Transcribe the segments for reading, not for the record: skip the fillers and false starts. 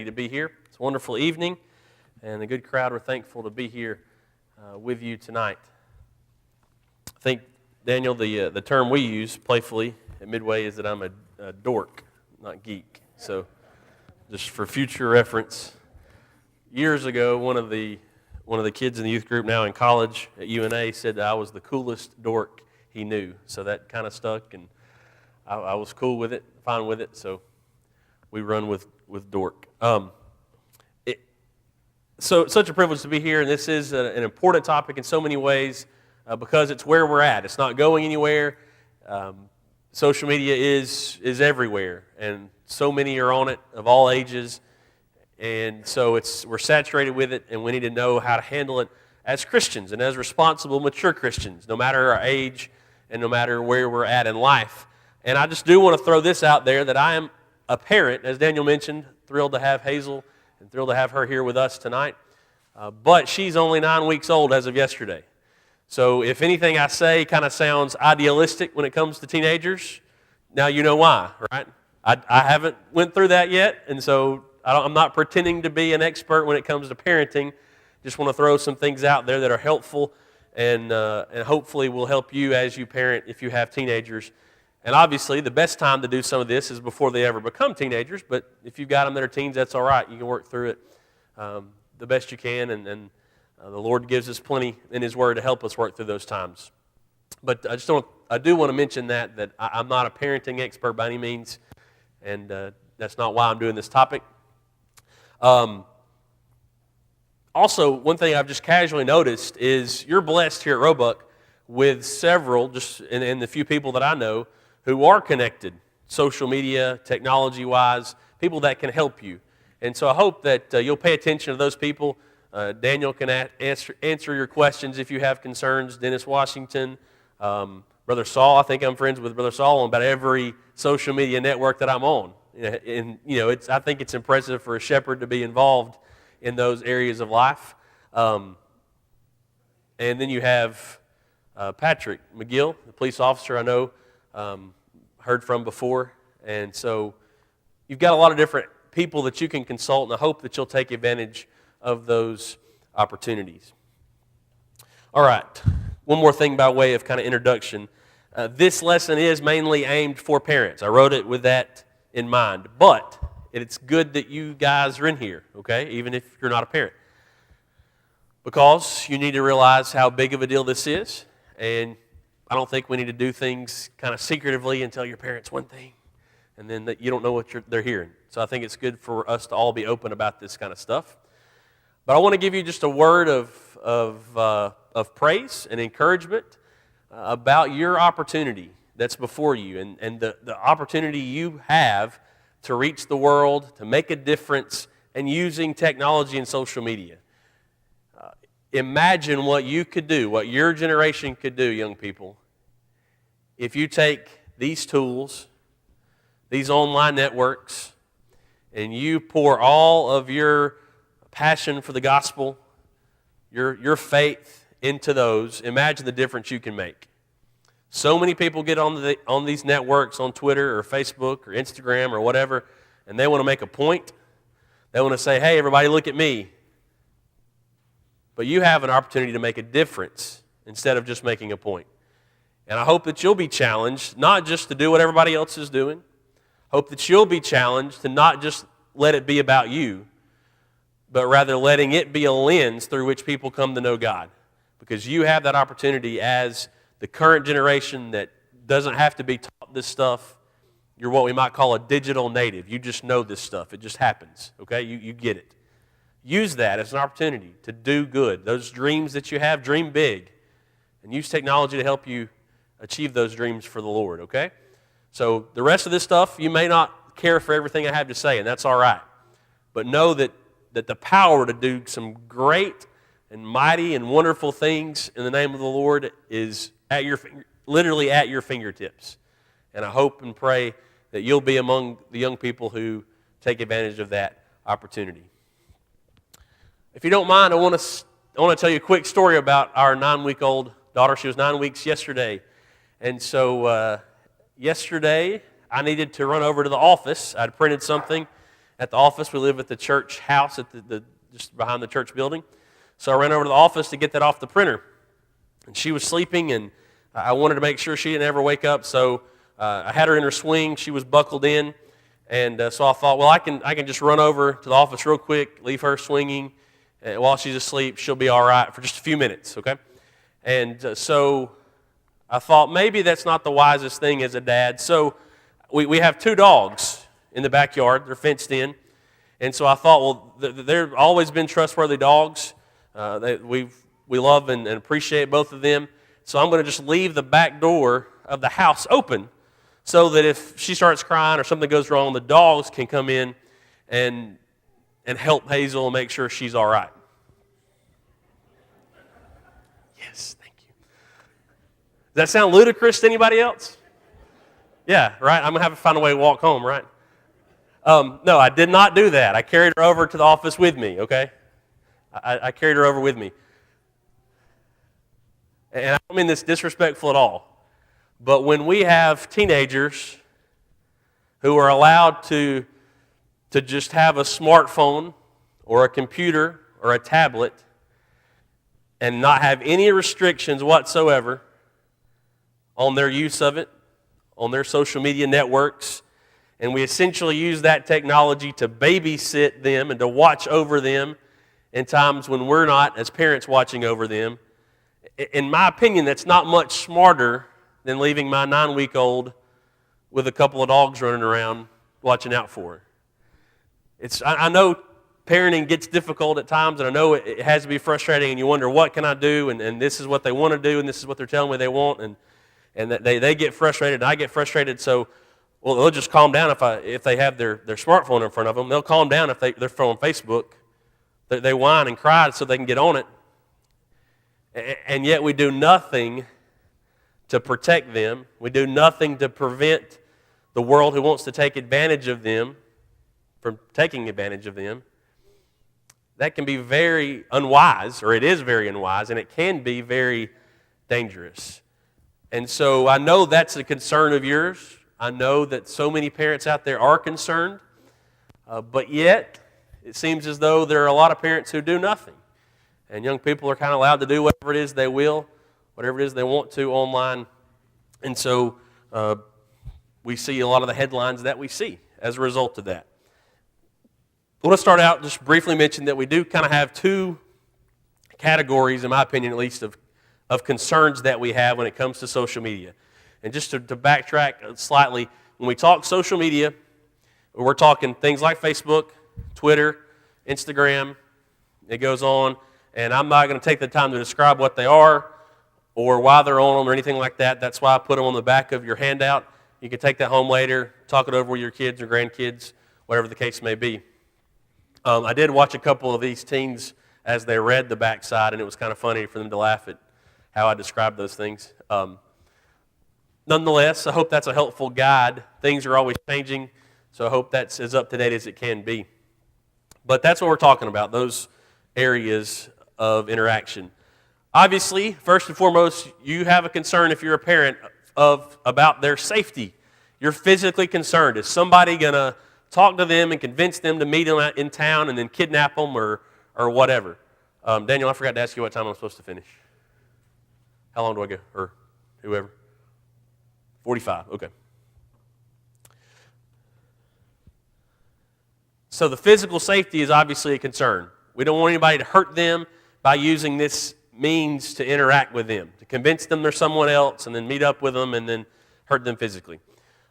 To be here. It's a wonderful evening, and a good crowd. We're thankful to be here with you tonight. I think, Daniel, the term we use playfully at Midway is that I'm a dork, not geek. So, just for future reference, years ago, one of the kids in the youth group, now in college at UNA, said that I was the coolest dork he knew. So that kind of stuck, and I was cool with it, fine with it. So we run with dork. So such a privilege to be here, and this is an important topic in so many ways because it's where we're at. It's not going anywhere. Social media is everywhere, and so many are on it of all ages, and so we're saturated with it, and we need to know how to handle it as Christians and as responsible, mature Christians, no matter our age and no matter where we're at in life. And I just do want to throw this out there that I am a parent, as Daniel mentioned, thrilled to have Hazel and thrilled to have her here with us tonight. But she's only 9 weeks old as of yesterday. So if anything I say kind of sounds idealistic when it comes to teenagers, now you know why, right? I haven't went through that yet, and so I'm not pretending to be an expert when it comes to parenting. Just want to throw some things out there that are helpful and hopefully will help you as you parent if you have teenagers. And obviously, the best time to do some of this is before they ever become teenagers, but if you've got them that are teens, that's all right. You can work through it the best you can, and the Lord gives us plenty in His Word to help us work through those times. But I do want to mention that I'm not a parenting expert by any means, and that's not why I'm doing this topic. Also, one thing I've just casually noticed is you're blessed here at Roebuck with several, just in the few people that I know, who are connected, social media, technology-wise, people that can help you. And so I hope that you'll pay attention to those people. Daniel can answer your questions if you have concerns. Dennis Washington, Brother Saul. I think I'm friends with Brother Saul on about every social media network that I'm on. And I think it's impressive for a shepherd to be involved in those areas of life. And then you have Patrick McGill, the police officer I know, heard from before. And so you've got a lot of different people that you can consult, and I hope that you'll take advantage of those opportunities. All right, one more thing by way of kind of introduction. This lesson is mainly aimed for parents. I wrote it with that in mind, but it's good that you guys are in here, okay, even if you're not a parent, because you need to realize how big of a deal this is, and I don't think we need to do things kind of secretively and tell your parents one thing, and then that you don't know what they're hearing. So I think it's good for us to all be open about this kind of stuff. But I want to give you just a word of praise and encouragement about your opportunity that's before you and the opportunity you have to reach the world, to make a difference, and using technology and social media. Imagine what you could do, what your generation could do, young people, if you take these tools, these online networks, and you pour all of your passion for the gospel, your faith into those. Imagine the difference you can make. So many people get on these networks, on Twitter or Facebook or Instagram or whatever, and they want to make a point. They want to say, hey, everybody, look at me. But you have an opportunity to make a difference instead of just making a point. And I hope that you'll be challenged not just to do what everybody else is doing. Hope that you'll be challenged to not just let it be about you, but rather letting it be a lens through which people come to know God. Because you have that opportunity as the current generation that doesn't have to be taught this stuff. You're what we might call a digital native. You just know this stuff. It just happens, okay? You get it. Use that as an opportunity to do good. Those dreams that you have, dream big. And use technology to help you achieve those dreams for the Lord, okay? So the rest of this stuff, you may not care for everything I have to say, and that's all right. But know that the power to do some great and mighty and wonderful things in the name of the Lord is literally at your fingertips. And I hope and pray that you'll be among the young people who take advantage of that opportunity. If you don't mind, I want to tell you a quick story about our 9-week-old daughter. She was 9 weeks yesterday. And so yesterday, I needed to run over to the office. I'd printed something, at the office. We live at the church house at the just behind the church building. So I ran over to the office to get that off the printer. And she was sleeping, and I wanted to make sure she didn't ever wake up. So I had her in her swing. She was buckled in. And so I thought, well, I can just run over to the office real quick, leave her swinging. And while she's asleep, she'll be all right for just a few minutes, okay? And so I thought maybe that's not the wisest thing as a dad. So we have 2 dogs in the backyard. They're fenced in. And so I thought, well, they've always been trustworthy dogs. We love and appreciate both of them. So I'm going to just leave the back door of the house open so that if she starts crying or something goes wrong, the dogs can come in and help Hazel and make sure she's all right. Yes, thank you. Does that sound ludicrous to anybody else? Yeah, right? I'm going to have to find a way to walk home, right? No, I did not do that. I carried her over to the office with me, okay? I carried her over with me. And I don't mean this disrespectful at all, but when we have teenagers who are allowed to just have a smartphone or a computer or a tablet and not have any restrictions whatsoever on their use of it, on their social media networks, and we essentially use that technology to babysit them and to watch over them in times when we're not, as parents, watching over them. In my opinion, that's not much smarter than leaving my 9-week-old with a couple of dogs running around watching out for her. I know parenting gets difficult at times, and I know it has to be frustrating, and you wonder, what can I do? And this is what they want to do, and this is what they're telling me they want, and that they get frustrated, and I get frustrated. So, well, they'll just calm down if they have their smartphone in front of them. They'll calm down if they're on Facebook. They whine and cry so they can get on it. And yet we do nothing to protect them. We do nothing to prevent the world who wants to take advantage of them from taking advantage of them. That can be very unwise, or it is very unwise, and it can be very dangerous. And so I know that's a concern of yours. I know that so many parents out there are concerned, but yet it seems as though there are a lot of parents who do nothing. And young people are kind of allowed to do whatever it is they will, whatever it is they want to online. And so we see a lot of the headlines that we see as a result of that. I want to start out, just briefly mention that we do kind of have 2 categories, in my opinion at least, of concerns that we have when it comes to social media. And just to backtrack slightly, when we talk social media, we're talking things like Facebook, Twitter, Instagram, it goes on. And I'm not going to take the time to describe what they are or why they're on them or anything like that. That's why I put them on the back of your handout. You can take that home later, talk it over with your kids or grandkids, whatever the case may be. I did watch a couple of these teens as they read the backside, and it was kind of funny for them to laugh at how I described those things. Nonetheless, I hope that's a helpful guide. Things are always changing, so I hope that's as up to date as it can be. But that's what we're talking about, those areas of interaction. Obviously, first and foremost, you have a concern if you're a parent about their safety. You're physically concerned. Is somebody going to talk to them and convince them to meet them in town and then kidnap them or whatever? Daniel, I forgot to ask you what time I'm supposed to finish. How long do I go? Or whoever? 45, okay. So the physical safety is obviously a concern. We don't want anybody to hurt them by using this means to interact with them, to convince them they're someone else and then meet up with them and then hurt them physically.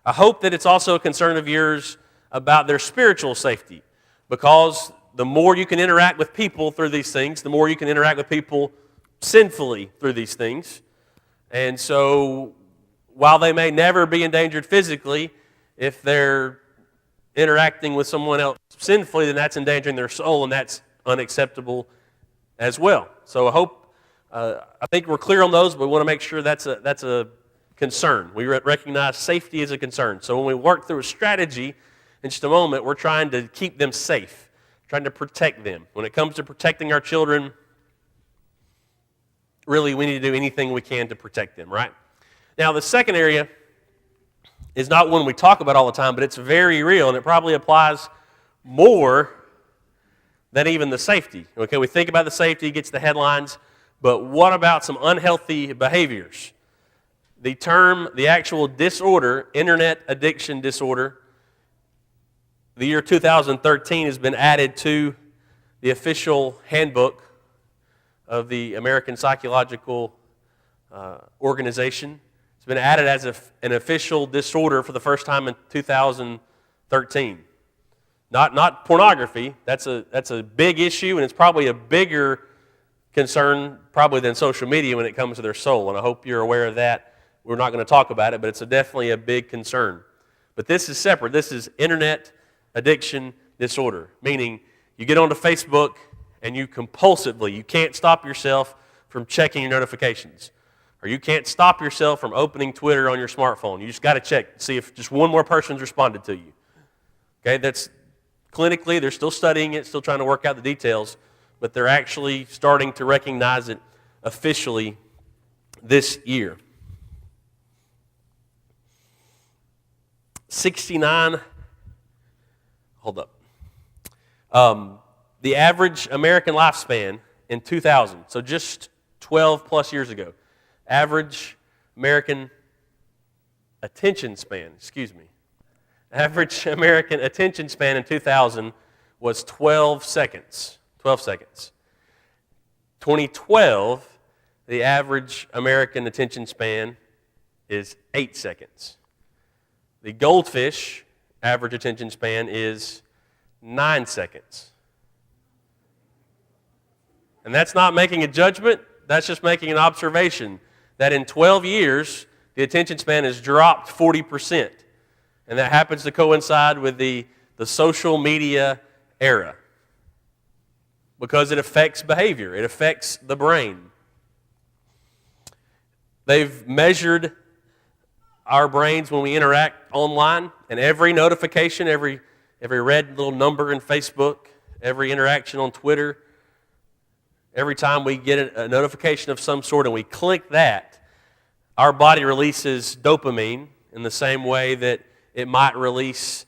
I hope that it's also a concern of yours about their spiritual safety, because the more you can interact with people through these things, the more you can interact with people sinfully through these things. And so while they may never be endangered physically, if they're interacting with someone else sinfully, then that's endangering their soul, and that's unacceptable as well. So I think we're clear on those, but we want to make sure that's a concern. We recognize safety is a concern. So when we work through a strategy, in just a moment, we're trying to keep them safe, trying to protect them. When it comes to protecting our children, really we need to do anything we can to protect them, right? Now the second area is not one we talk about all the time, but it's very real, and it probably applies more than even the safety. Okay, we think about the safety, gets the headlines, but what about some unhealthy behaviors? The actual disorder, internet addiction disorder, the year 2013 has been added to the official handbook of the American Psychological Organization. It's been added as an official disorder for the first time in 2013. Not pornography. That's a big issue, and it's probably a bigger concern probably than social media when it comes to their soul. And I hope you're aware of that. We're not going to talk about it, but it's definitely a big concern. But this is separate. This is internet addiction disorder, meaning you get onto Facebook and you can't stop yourself from checking your notifications. Or you can't stop yourself from opening Twitter on your smartphone. You just got to check, see if just one more person's responded to you. Okay, that's clinically, they're still studying it, still trying to work out the details, but they're actually starting to recognize it officially this year. 69, hold up. The average American lifespan in 2000, so just 12 plus years ago, average American attention span in 2000 was 12 seconds. 12 seconds. 2012, the average American attention span is 8 seconds. The goldfish average attention span is 9 seconds. And that's not making a judgment, that's just making an observation that in 12 years, the attention span has dropped 40%. And that happens to coincide with the social media era because it affects behavior, it affects the brain. They've measured our brains when we interact online, and every notification, every red little number in Facebook, every interaction on Twitter, every time we get a notification of some sort and we click that, our body releases dopamine in the same way that it might release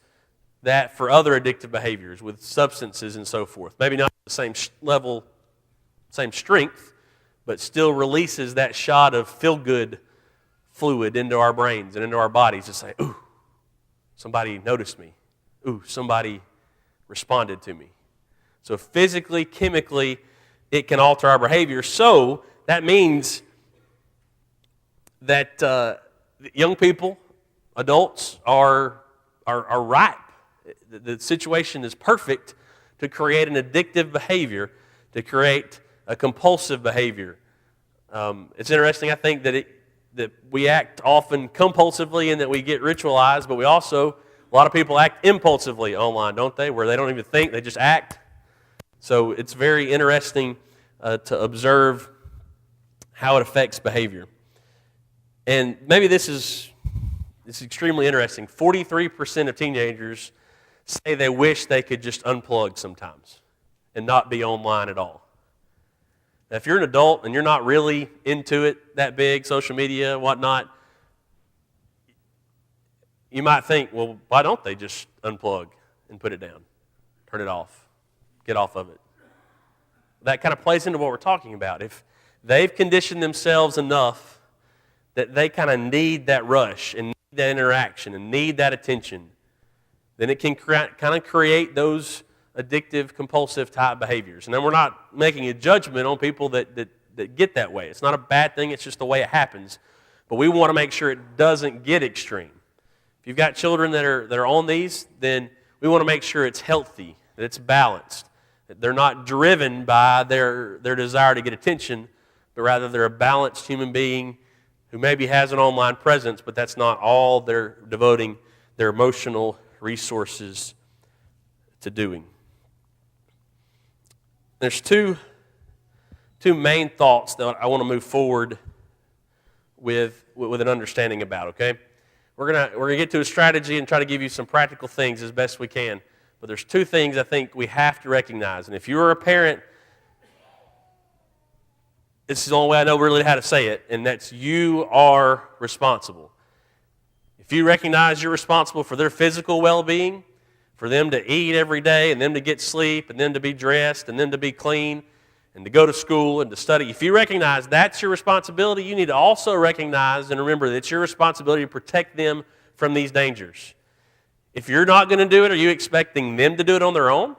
that for other addictive behaviors with substances and so forth. Maybe not the same level, same strength, but still releases that shot of feel-good fluid into our brains and into our bodies to say, ooh, somebody noticed me. Ooh, somebody responded to me. So physically, chemically, it can alter our behavior. So that means that young people, adults, are ripe. The situation is perfect to create an addictive behavior, to create a compulsive behavior. It's interesting, I think, that we act often compulsively and that we get ritualized, but a lot of people act impulsively online, don't they? Where they don't even think, they just act. So it's very interesting to observe how it affects behavior. And maybe this is extremely interesting. 43% of teenagers say they wish they could just unplug sometimes and not be online at all. Now, if you're an adult and you're not really into it that big, social media, whatnot, you might think, well, why don't they just unplug and put it down, turn it off, get off of it? That kind of plays into what we're talking about. If they've conditioned themselves enough that they kind of need that rush and need that interaction and need that attention, then it can kind of create those addictive, compulsive type behaviors. And then we're not making a judgment on people that get that way. It's not a bad thing, it's just the way it happens. But we want to make sure it doesn't get extreme. If you've got children that are on these, then we want to make sure it's healthy, that it's balanced, that they're not driven by their desire to get attention, but rather they're a balanced human being who maybe has an online presence, but that's not all they're devoting their emotional resources to doing. There's two main thoughts that I want to move forward with an understanding about, okay? We're gonna get to a strategy and try to give you some practical things as best we can. But there's two things I think we have to recognize. And if you're a parent, this is the only way I know really how to say it, and that's you are responsible. If you recognize you're responsible for their physical well-being, for them to eat every day and them to get sleep and them to be dressed and them to be clean and to go to school and to study. If you recognize that's your responsibility, you need to also recognize and remember that it's your responsibility to protect them from these dangers. If you're not going to do it, are you expecting them to do it on their own?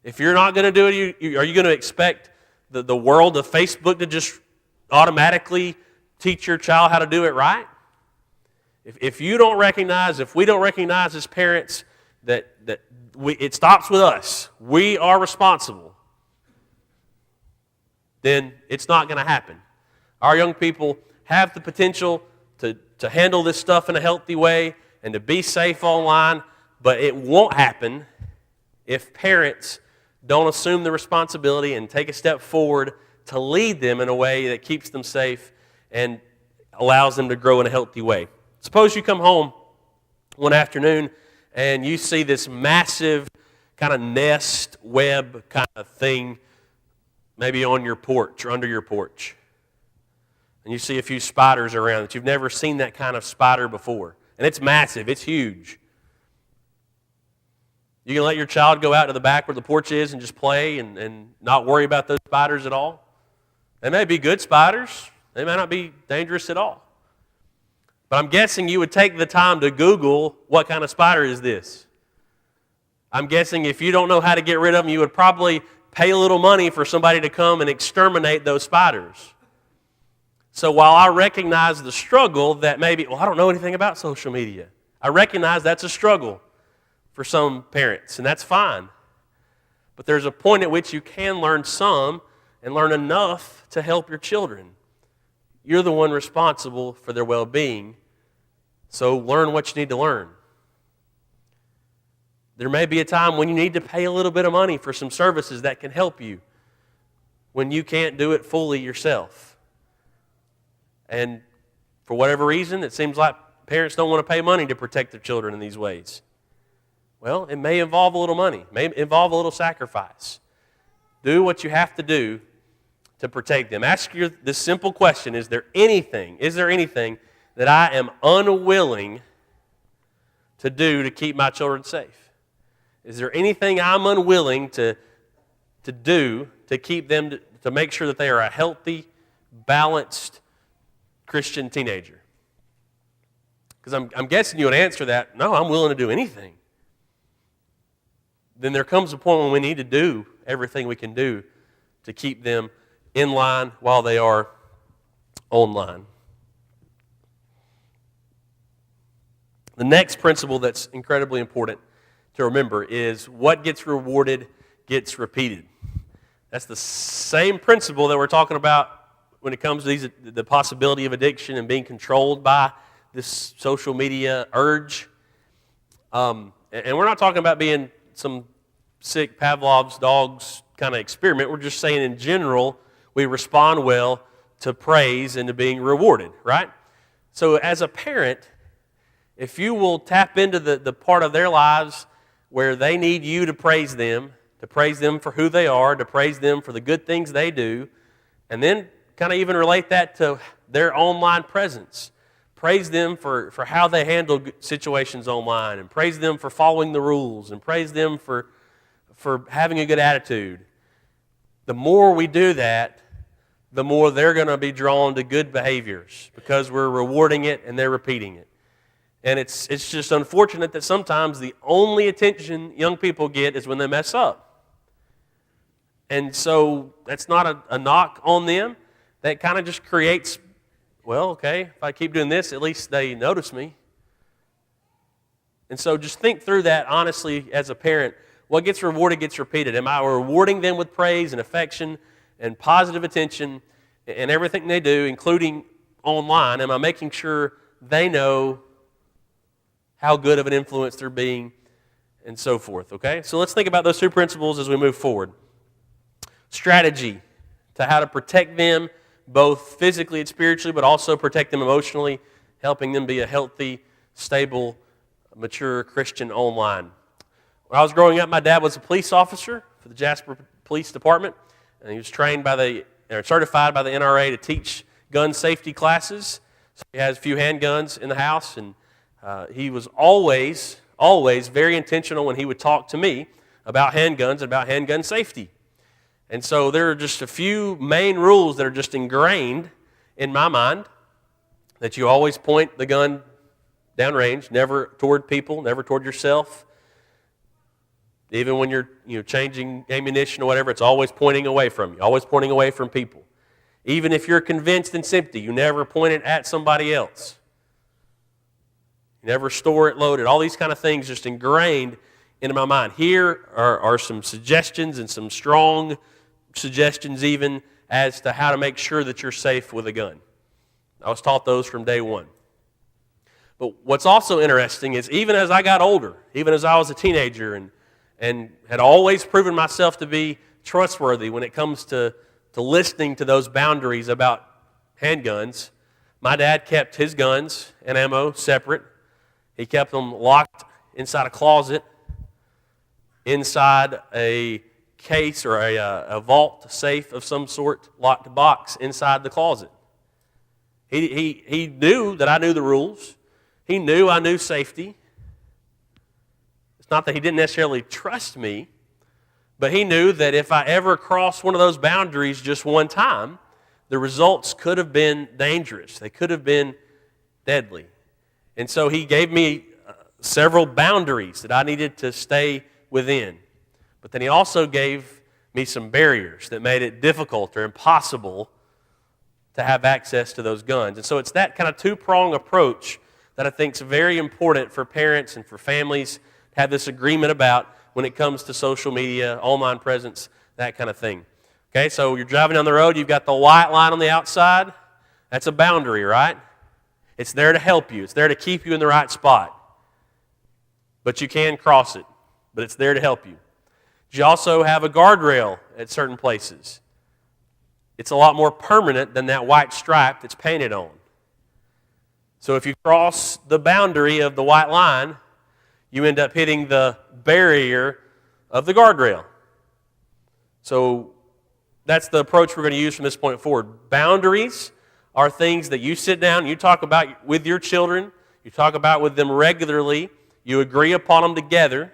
If you're not going to do it, are you going to expect the world of Facebook to just automatically teach your child how to do it right? If you don't recognize, if we don't recognize as parents that it stops with us, we are responsible, then it's not going to happen. Our young people have the potential to handle this stuff in a healthy way and to be safe online, but it won't happen if parents don't assume the responsibility and take a step forward to lead them in a way that keeps them safe and allows them to grow in a healthy way. Suppose you come home one afternoon and you see this massive kind of nest web kind of thing maybe on your porch or under your porch. And you see a few spiders around that you've never seen that kind of spider before. And it's massive, it's huge. You can let your child go out to the back where the porch is and just play and not worry about those spiders at all. They may be good spiders. They may not be dangerous at all. But I'm guessing you would take the time to Google what kind of spider is this. I'm guessing if you don't know how to get rid of them, you would probably pay a little money for somebody to come and exterminate those spiders. So while I recognize the struggle that maybe, I don't know anything about social media. I recognize that's a struggle for some parents, and that's fine. But there's a point at which you can learn some and learn enough to help your children. You're the one responsible for their well-being, so learn what you need to learn. There may be a time when you need to pay a little bit of money for some services that can help you when you can't do it fully yourself. And for whatever reason, it seems like parents don't want to pay money to protect their children in these ways. Well, it may involve a little money, may involve a little sacrifice. Do what you have to do to protect them. Ask this simple question, is there anything that I am unwilling to do to keep my children safe? Is there anything I'm unwilling to do to keep them, to make sure that they are a healthy, balanced Christian teenager? Because I'm guessing you would answer that, no, I'm willing to do anything. Then there comes a point when we need to do everything we can do to keep them in line while they are online. The next principle that's incredibly important to remember is what gets rewarded gets repeated. That's the same principle that we're talking about when it comes to the possibility of addiction and being controlled by this social media urge. And we're not talking about being some sick Pavlov's dogs kind of experiment. We're just saying in general, we respond well to praise and to being rewarded, right? So as a parent, if you will tap into the part of their lives where they need you to praise them for who they are, to praise them for the good things they do, and then kind of even relate that to their online presence. Praise them for how they handle situations online, and praise them for following the rules, and praise them for having a good attitude. The more we do that, the more they're going to be drawn to good behaviors because we're rewarding it and they're repeating it. And it's just unfortunate that sometimes the only attention young people get is when they mess up. And so that's not a knock on them. That kind of just creates, well, okay, if I keep doing this, at least they notice me. And so just think through that honestly as a parent. What gets rewarded gets repeated. Am I rewarding them with praise and affection and positive attention and everything they do, including online? Am I making sure they know how good of an influence they're being and so forth, okay? So let's think about those two principles as we move forward. Strategy to how to protect them both physically and spiritually, but also protect them emotionally, helping them be a healthy, stable, mature Christian online. When I was growing up, my dad was a police officer for the Jasper Police Department, and he was trained certified by the NRA to teach gun safety classes. So he has a few handguns in the house, and he was always always very intentional when he would talk to me about handguns and about handgun safety. And so there are just a few main rules that are just ingrained in my mind, that you always point the gun downrange, never toward people, never toward yourself. Even when you're changing ammunition or whatever, it's always pointing away from you, always pointing away from people. Even if you're convinced it's empty, you never point it at somebody else. You never store it loaded. All these kind of things just ingrained into my mind. Here are some suggestions, and some strong suggestions even, as to how to make sure that you're safe with a gun. I was taught those from day one. But what's also interesting is, even as I got older, even as I was a teenager and had always proven myself to be trustworthy when it comes to listening to those boundaries about handguns, my dad kept his guns and ammo separate. He kept them locked inside a closet, inside a case or a vault safe of some sort, locked box inside the closet. He knew that I knew the rules. He knew I knew safety. It's not that he didn't necessarily trust me, but he knew that if I ever crossed one of those boundaries just one time, the results could have been dangerous. They could have been deadly. And so he gave me several boundaries that I needed to stay within. But then he also gave me some barriers that made it difficult or impossible to have access to those guns. And so it's that kind of two-pronged approach that I think is very important for parents and for families to have this agreement about when it comes to social media, online presence, that kind of thing. Okay, so you're driving down the road, you've got the white line on the outside. That's a boundary, right? It's there to help you. It's there to keep you in the right spot. But you can cross it, but it's there to help you. You also have a guardrail at certain places. It's a lot more permanent than that white stripe that's painted on. So if you cross the boundary of the white line, you end up hitting the barrier of the guardrail. So that's the approach we're going to use from this point forward. Boundaries are things that you sit down and you talk about with your children. You talk about with them regularly. You agree upon them together.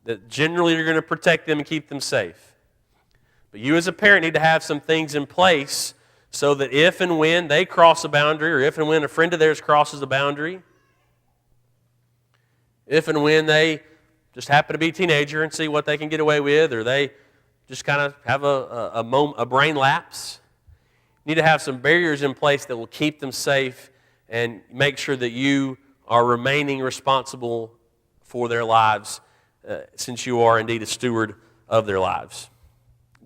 That generally you're going to protect them and keep them safe. But you as a parent need to have some things in place so that if and when they cross a boundary, or if and when a friend of theirs crosses a boundary, if and when they just happen to be a teenager and see what they can get away with, or they just kind of have a brain lapse, you need to have some barriers in place that will keep them safe and make sure that you are remaining responsible for their lives, since you are indeed a steward of their lives.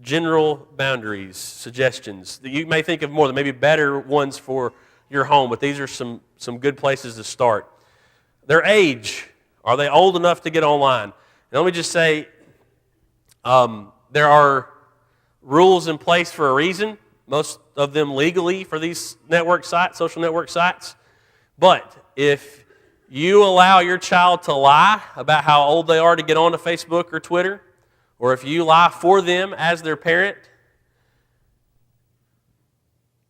General boundaries, suggestions that you may think of more, that may be better ones for your home, but these are some good places to start. Their age. Are they old enough to get online? And let me just say, there are rules in place for a reason, most of them legally for these network sites, social network sites. But if you allow your child to lie about how old they are to get onto Facebook or Twitter, or if you lie for them as their parent,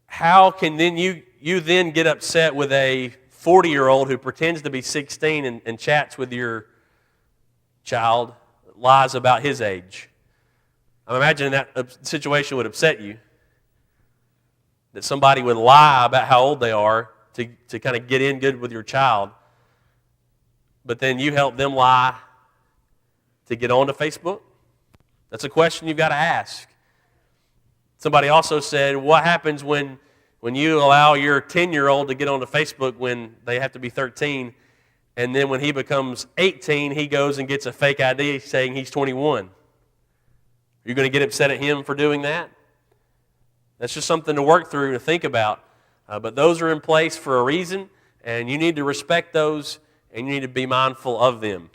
how can then you then get upset with a 40-year-old who pretends to be 16 and chats with your child, lies about his age? I'm imagining that situation would upset you, that somebody would lie about how old they are to kind of get in good with your child, but then you help them lie to get onto Facebook? That's a question you've got to ask. Somebody also said, what happens when you allow your 10-year-old to get onto Facebook when they have to be 13, and then when he becomes 18, he goes and gets a fake ID saying he's 21? Are you going to get upset at him for doing that? That's just something to work through, to think about. But those are in place for a reason, and you need to respect those, and you need to be mindful of them.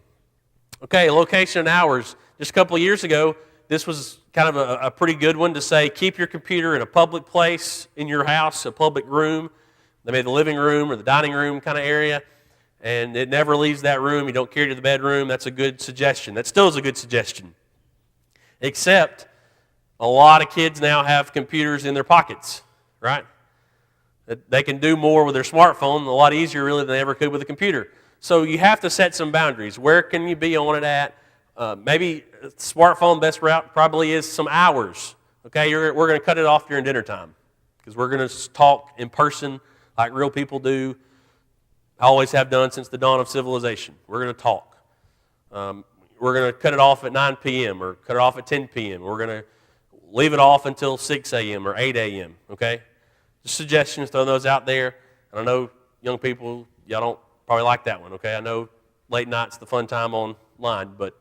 Okay, location and hours. Just a couple of years ago, this was kind of a pretty good one to say, keep your computer in a public place in your house, a public room, maybe the living room or the dining room kind of area, and it never leaves that room. You don't carry it to the bedroom. That's a good suggestion. That still is a good suggestion. Except a lot of kids now have computers in their pockets, right? They can do more with their smartphone, a lot easier really than they ever could with a computer. So you have to set some boundaries. Where can you be on it at? Maybe smartphone best route probably is some hours. Okay, we're going to cut it off during dinner time because we're going to talk in person like real people do. Always have done since the dawn of civilization. We're going to talk. We're going to cut it off at 9 p.m. or cut it off at 10 p.m. We're going to leave it off until 6 a.m. or 8 a.m., okay? Just suggestions, throw those out there. And I know young people, y'all don't probably like that one, okay? I know late night's the fun time online, but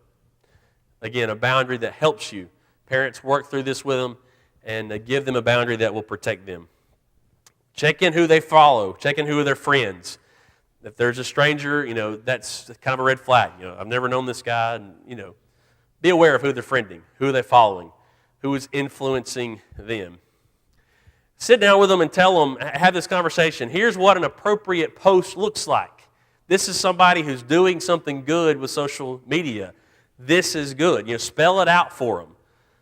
again, a boundary that helps you. Parents, work through this with them and give them a boundary that will protect them. Check in who they follow. Check in who are their friends. If there's a stranger, that's kind of a red flag. I've never known this guy, and, be aware of who they're friending, who are they following, who is influencing them. Sit down with them and tell them, have this conversation. Here's what an appropriate post looks like. This is somebody who's doing something good with social media. This is good. Spell it out for them.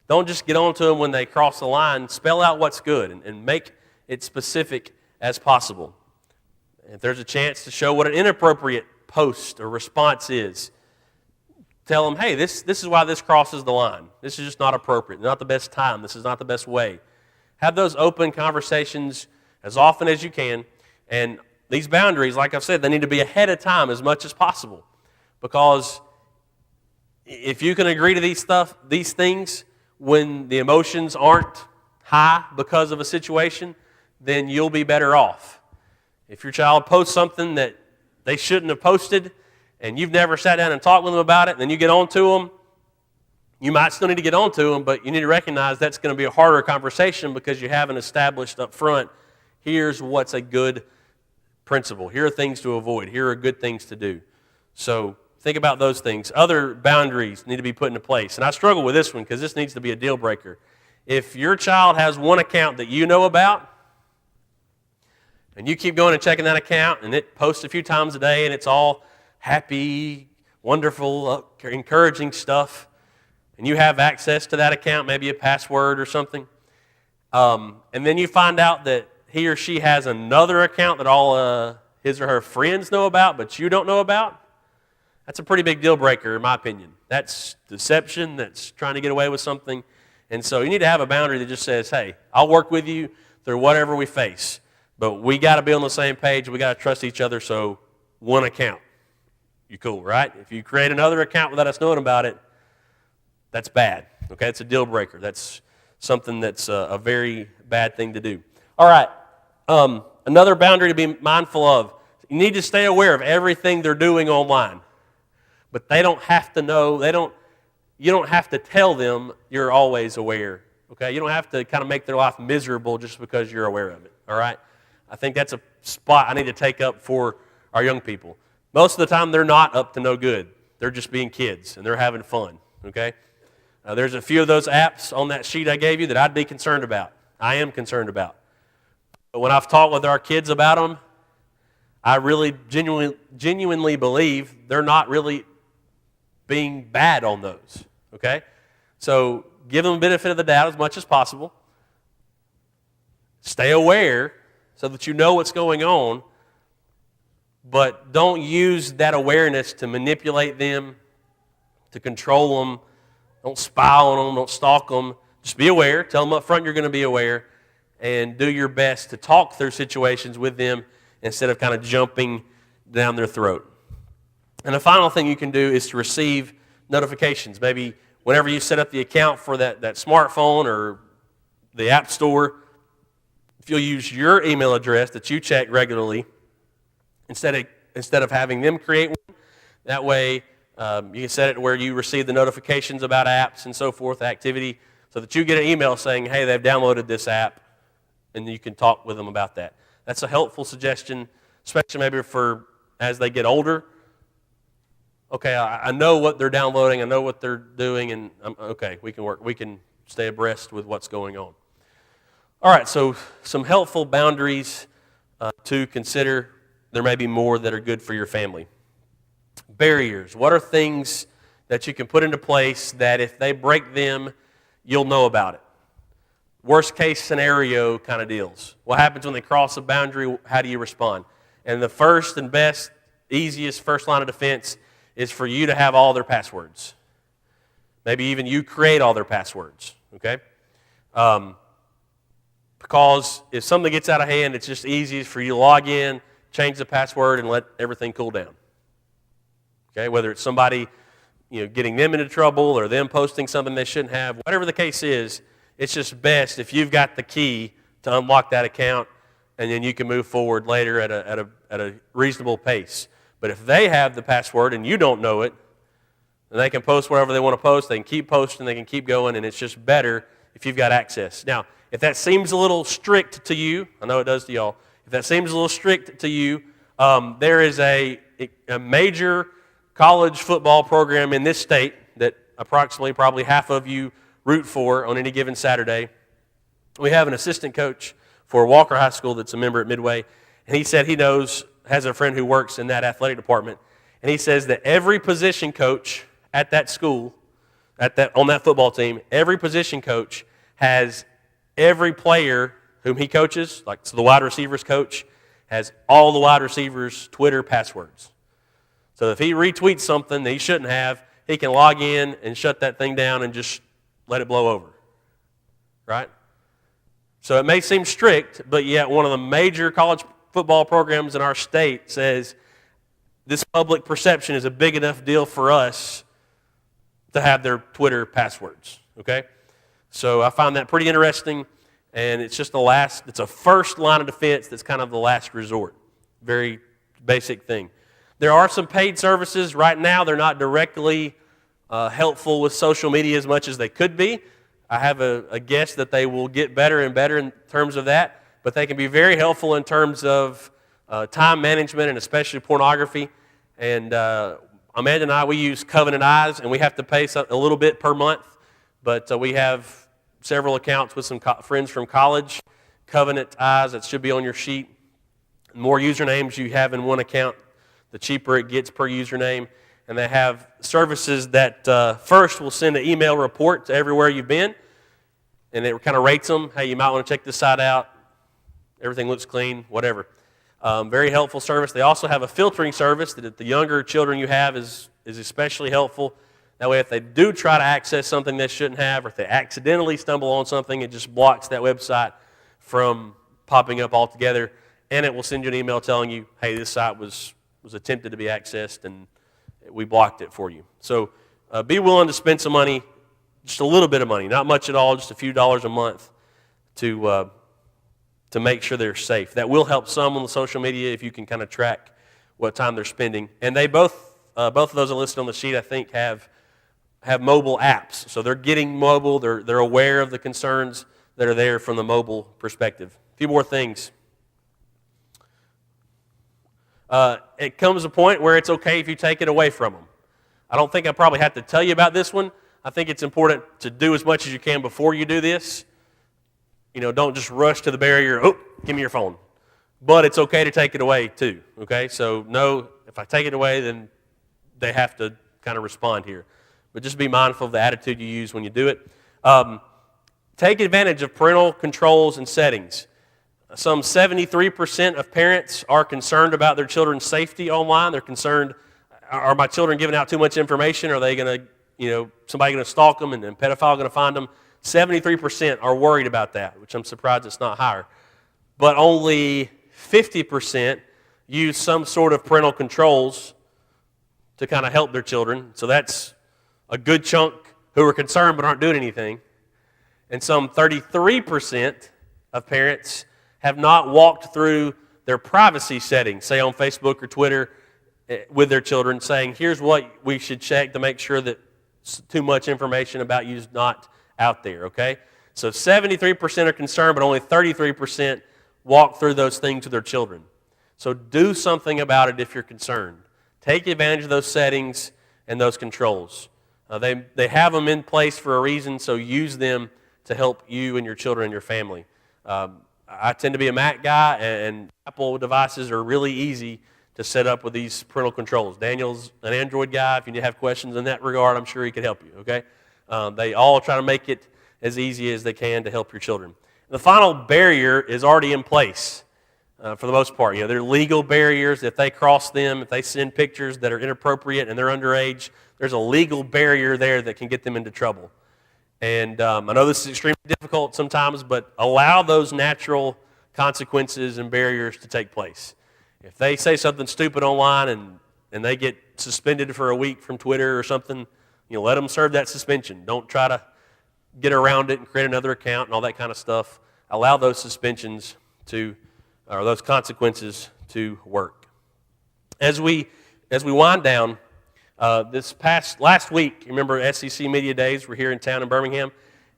Don't just get on to them when they cross the line. Spell out what's good and make it specific as possible. If there's a chance to show what an inappropriate post or response is, tell them, hey, this is why this crosses the line. This is just not appropriate. Not the best time. This is not the best way. Have those open conversations as often as you can. And these boundaries, like I've said, they need to be ahead of time as much as possible. Because if you can agree to these things when the emotions aren't high because of a situation, then you'll be better off. If your child posts something that they shouldn't have posted and you've never sat down and talked with them about it, and then you get on to them, you might still need to get on to them, but you need to recognize that's going to be a harder conversation because you haven't established up front, here's what's a good principle. Here are things to avoid. Here are good things to do. So think about those things. Other boundaries need to be put into place. And I struggle with this one because this needs to be a deal breaker. If your child has one account that you know about, and you keep going and checking that account, and it posts a few times a day, and it's all happy, wonderful, encouraging stuff, and you have access to that account, maybe a password or something, and then you find out that he or she has another account that all his or her friends know about, but you don't know about, that's a pretty big deal breaker in my opinion. That's deception, that's trying to get away with something, and so you need to have a boundary that just says, hey, I'll work with you through whatever we face. But we got to be on the same page. We got to trust each other, so one account. You cool, right? If you create another account without us knowing about it, that's bad. Okay, it's a deal breaker. That's something that's a very bad thing to do. All right, another boundary to be mindful of. You need to stay aware of everything they're doing online. But they don't have to know. You don't have to tell them you're always aware. Okay, you don't have to kind of make their life miserable just because you're aware of it. All right? I think that's a spot I need to take up for our young people. Most of the time, they're not up to no good. They're just being kids, and they're having fun, okay? There's a few of those apps on that sheet I gave you that I'd be concerned about. I am concerned about. But when I've talked with our kids about them, I really genuinely believe they're not really being bad on those, okay? So give them the benefit of the doubt as much as possible. Stay aware so that you know what's going on, but don't use that awareness to manipulate them, to control them. Don't spy on them, don't stalk them. Just be aware. Tell them up front you're going to be aware, and do your best to talk through situations with them instead of kind of jumping down their throat. And the final thing you can do is to receive notifications. Maybe whenever you set up the account for that smartphone or the app store, if you'll use your email address that you check regularly instead of having them create one, that way you can set it where you receive the notifications about apps and so forth, activity, so that you get an email saying, hey, they've downloaded this app, and you can talk with them about that. That's a helpful suggestion, especially maybe for as they get older. Okay, I know what they're downloading, I know what they're doing, and okay, we can stay abreast with what's going on. All right, so some helpful boundaries to consider. There may be more that are good for your family. Barriers. What are things that you can put into place that if they break them, you'll know about it? worst case scenario kind of deals. What happens when they cross a boundary? How do you respond? And the first and best, easiest first line of defense is for you to have all their passwords. Maybe even you create all their passwords, okay? Because if something gets out of hand, it's just easiest for you to log in, change the password, and let everything cool down. Okay, whether it's somebody getting them into trouble or them posting something they shouldn't have, whatever the case is, it's just best if you've got the key to unlock that account, and then you can move forward later at a reasonable pace. But if they have the password and you don't know it, then they can post whatever they want to post. They can keep posting. They can keep going, and it's just better if you've got access. Now, if that seems a little strict to you, I know it does to y'all. If that seems a little strict to you, there is a major college football program in this state that approximately probably half of you root for on any given Saturday. We have an assistant coach for Walker High School that's a member at Midway, and he said he has a friend who works in that athletic department, and he says that every position coach at that school, on that football team, every position coach has every player whom he coaches, so the wide receivers coach, has all the wide receivers' Twitter passwords. So if he retweets something that he shouldn't have, he can log in and shut that thing down and just let it blow over, right? So it may seem strict, but yet one of the major college football programs in our state says this public perception is a big enough deal for us to have their Twitter passwords, okay? So I found that pretty interesting, and it's just it's a first line of defense that's kind of the last resort. Very basic thing. There are some paid services. Right now, they're not directly helpful with social media as much as they could be. I have a guess that they will get better and better in terms of that, but they can be very helpful in terms of time management and especially pornography. And Amanda and I, we use Covenant Eyes, and we have to pay a little bit per month, but we have several accounts with some friends from college. Covenant Eyes, that should be on your sheet. The more usernames you have in one account, the cheaper it gets per username. And they have services that first will send an email report to everywhere you've been, and it kind of rates them. Hey, you might want to check this site out. Everything looks clean, whatever. Very helpful service. They also have a filtering service that the younger children you have is especially helpful. That way, if they do try to access something they shouldn't have, or if they accidentally stumble on something, it just blocks that website from popping up altogether, and it will send you an email telling you, hey, this site was attempted to be accessed, and we blocked it for you. So be willing to spend some money, just a little bit of money, not much at all, just a few dollars a month to make sure they're safe. That will help some on the social media if you can kind of track what time they're spending. And they both of those are listed on the sheet, I think, have mobile apps. So they're getting mobile. They're aware of the concerns that are there from the mobile perspective. A few more things. It comes to a point where it's okay if you take it away from them. I don't think I probably have to tell you about this one. I think it's important to do as much as you can before you do this. Don't just rush to the barrier, oh, give me your phone. But it's okay to take it away too, okay? So no, if I take it away, then they have to kind of respond here. But just be mindful of the attitude you use when you do it. Take advantage of parental controls and settings. Some 73% of parents are concerned about their children's safety online. They're concerned, are my children giving out too much information? Are they going to, somebody going to stalk them and a pedophile going to find them? 73% are worried about that, which I'm surprised it's not higher. But only 50% use some sort of parental controls to kind of help their children. So that's a good chunk who are concerned but aren't doing anything. And some 33% of parents have not walked through their privacy settings, say on Facebook or Twitter, with their children, saying, here's what we should check to make sure that too much information about you is not out there, okay? So 73% are concerned, but only 33% walk through those things with their children. So do something about it if you're concerned. Take advantage of those settings and those controls. They have them in place for a reason, so use them to help you and your children and your family. I tend to be a Mac guy, and Apple devices are really easy to set up with these parental controls. Daniel's an Android guy. If you have questions in that regard, I'm sure he could help you, okay? They all try to make it as easy as they can to help your children. The final barrier is already in place for the most part. There are legal barriers. If they cross them, if they send pictures that are inappropriate and they're underage, there's a legal barrier there that can get them into trouble. And I know this is extremely difficult sometimes, but allow those natural consequences and barriers to take place. If they say something stupid online and they get suspended for a week from Twitter or something, let them serve that suspension. Don't try to get around it and create another account and all that kind of stuff. Allow those suspensions or those consequences to work. As we wind down, last week, remember SEC Media Days were here in town in Birmingham,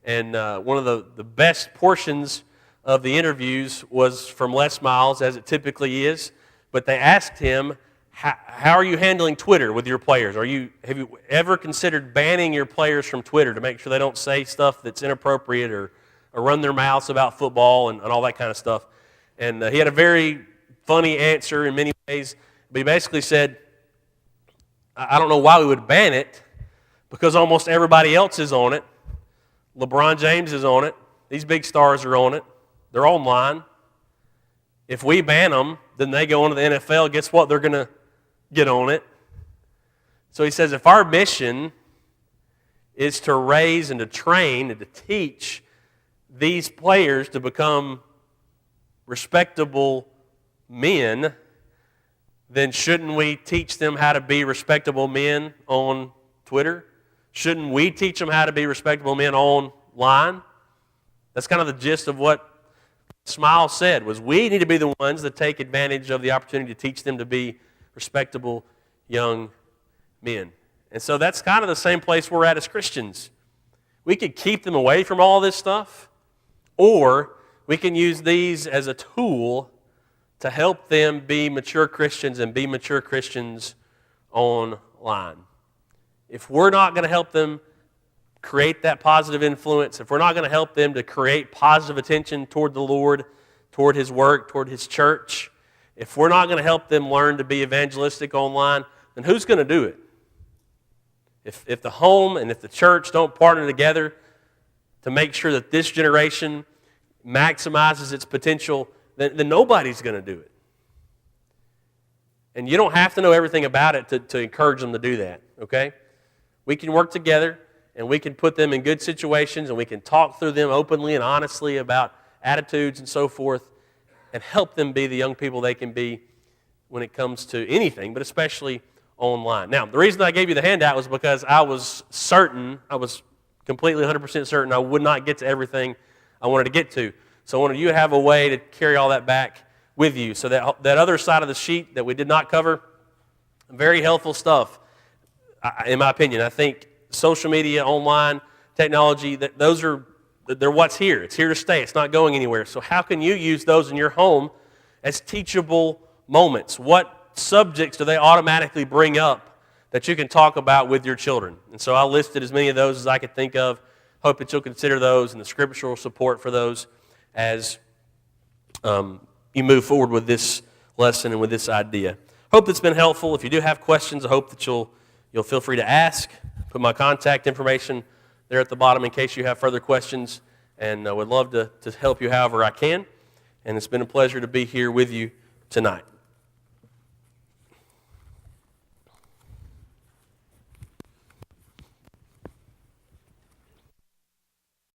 and one of the best portions of the interviews was from Les Miles, as it typically is, but they asked him, how are you handling Twitter with your players? Have you ever considered banning your players from Twitter to make sure they don't say stuff that's inappropriate or run their mouths about football and all that kind of stuff? And he had a very funny answer in many ways, but he basically said, I don't know why we would ban it, because almost everybody else is on it. LeBron James is on it. These big stars are on it. They're online. If we ban them, then they go into the NFL. Guess what? They're going to get on it. So he says, if our mission is to raise and to train and to teach these players to become respectable men, then shouldn't we teach them how to be respectable men on Twitter? Shouldn't we teach them how to be respectable men online? That's kind of the gist of what Smile said, was we need to be the ones that take advantage of the opportunity to teach them to be respectable young men. And so that's kind of the same place we're at as Christians. We could keep them away from all this stuff, or we can use these as a tool to help them be mature Christians and be mature Christians online. If we're not going to help them create that positive influence, if we're not going to help them to create positive attention toward the Lord, toward His work, toward His church, if we're not going to help them learn to be evangelistic online, then who's going to do it? If the home and if the church don't partner together to make sure that this generation maximizes its potential, then nobody's going to do it. And you don't have to know everything about it to encourage them to do that, okay? We can work together, and we can put them in good situations, and we can talk through them openly and honestly about attitudes and so forth, and help them be the young people they can be when it comes to anything, but especially online. Now, the reason I gave you the handout was because I was completely 100% certain I would not get to everything I wanted to get to. So I wanted you to have a way to carry all that back with you. So that other side of the sheet that we did not cover, very helpful stuff, in my opinion. I think social media, online, technology, they're what's here. It's here to stay. It's not going anywhere. So how can you use those in your home as teachable moments? What subjects do they automatically bring up that you can talk about with your children? And so I listed as many of those as I could think of. Hope that you'll consider those and the scriptural support for those as you move forward with this lesson and with this idea. Hope that's been helpful. If you do have questions, I hope that you'll feel free to ask. Put my contact information there at the bottom in case you have further questions, and I would love to help you however I can. And it's been a pleasure to be here with you tonight.